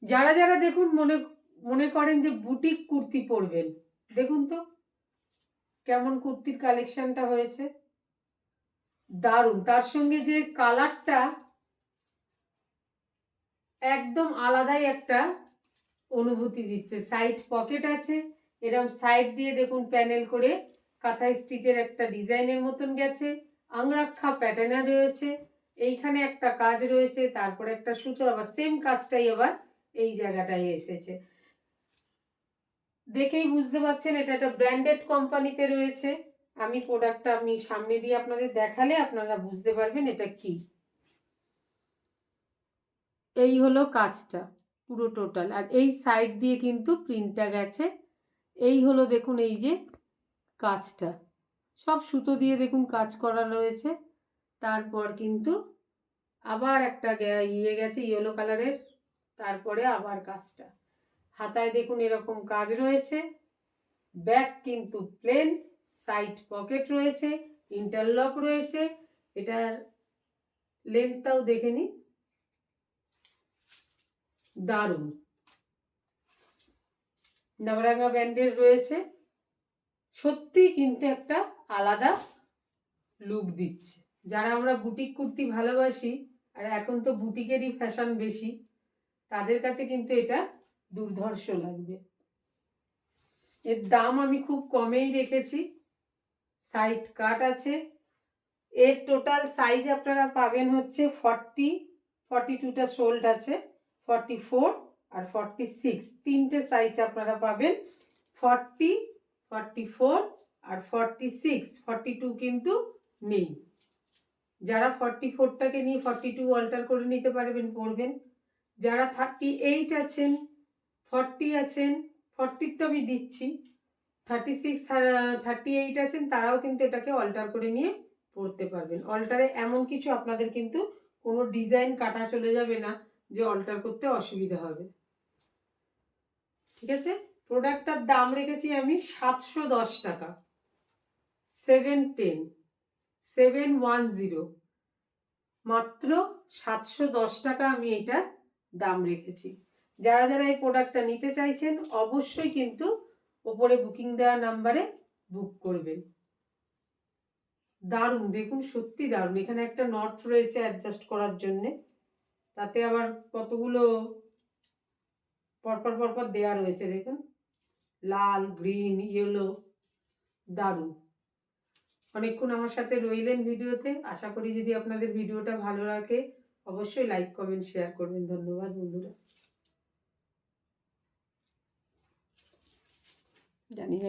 যারা যারা দেখুন মনে মনে করেন যে বুটিক কুর্তি পরবেন, দেখুন তো কেমন কুর্তির কালেকশনটা হয়েছে, দারুণ। তার সঙ্গে যে কালারটা একদম আলাদাই একটা অনুভূতি দিচ্ছে। সাইড পকেট আছে, এরকম সাইড দিয়ে দেখুন প্যানেল করে কাঁথা স্টিচের একটা ডিজাইনের মতন গেছে, আংরাক্ষা প্যাটার্নে রয়েছে, এইখানে একটা কাজ রয়েছে, তারপরে একটা সুতোর আবার সেম কাজটাই আবার এই জায়গাটায় এসেছে। দেখেই বুঝতে পারছেন এটা একটা ব্র্যান্ডেড কোম্পানিতে রয়েছে। আমি প্রোডাক্টটা আমি সামনে দিয়ে আপনাদের দেখালে আপনারা বুঝতে পারবেন এটা কি। এই হলো কাজটা পুরো টোটাল, আর এই সাইড দিয়ে কিন্তু প্রিন্টটা গেছে। এই হলো দেখুন এই যে কাজটা, সব সুতো দিয়ে দেখুন কাজ করা রয়েছে। তারপর কিন্তু আবার একটা ইয়ে গেছে ইয়েলো কালারের, তারপরে আবার কাজটা হাতায় দেখুন এরকম কাজ রয়েছে। ব্যাক কিন্তু প্লেন, সাইড পকেট রয়েছে, ইন্টারলক রয়েছে। এটার লেন্থটাও দেখে নিন, দারুণ। নবরাঙ্গা ব্র্যান্ডের রয়েছে, সত্যি কিন্তু একটা আলাদা লুক দিচ্ছে। যারা আমরা বুটিক কুর্তি ভালোবাসি, আর এখন তো বুটিকেরই ফ্যাশন বেশি, তাদের কাছে কিন্তু এটা দুর্ধর্ষ লাগবে। এর দাম আমি খুব কমেই রেখেছি, সাইড কাট আছে। এর টোটাল সাইজ আপনারা পাবেন হচ্ছে 42টা শোল্ড আছে, 44 আর 46, তিনটে সাইজ আপনারা পাবেন। 40, 44 আর 46, 42 কিন্তু নেই। যারা 44টাকে নিয়ে 42 অল্টার করে নিতে পারবেন পরবেন। যারা 38 আছেন, 40 আছেন, 40 তো আমি দিচ্ছি, 36, 38 আছেন, তারাও কিন্তু এটাকে অল্টার করে নিয়ে পরতে পারবেন। অল্টারে এমন কিছু আপনাদের কিন্তু কোনো ডিজাইন কাটা চলে যাবে না যে অল্টার করতে অসুবিধা হবে, ঠিক আছে। প্রোডাক্টটার দাম রেখেছি আমি 710 টাকা, 710, 710, মাত্র 710 টাকা আমি এটার দাম রেখেছি। যারা যারা এই প্রোডাক্টটা নিতে চাইছেন অবশ্যই কিন্তু ওপরে বুকিং দেওয়া নাম্বারে বুক করবেন। দারুণ, দেখুন সত্যি দারুণ। এখানে একটা নট রয়েছে অ্যাডজাস্ট করার জন্যে, তাতে আবার কতগুলো পরপর পরপর দেওয়া রয়েছে দেখুন, লাল, গ্রিন, ইয়েলো, দারুণ। অনেকক্ষণ আমার সাথে রইলেন ভিডিওতে, আশা করি যদি আপনাদের ভিডিওটা ভালো লাগে অবশ্যই লাইক, কমেন্ট, শেয়ার করবেন। ধন্যবাদ বন্ধুরা। জানি না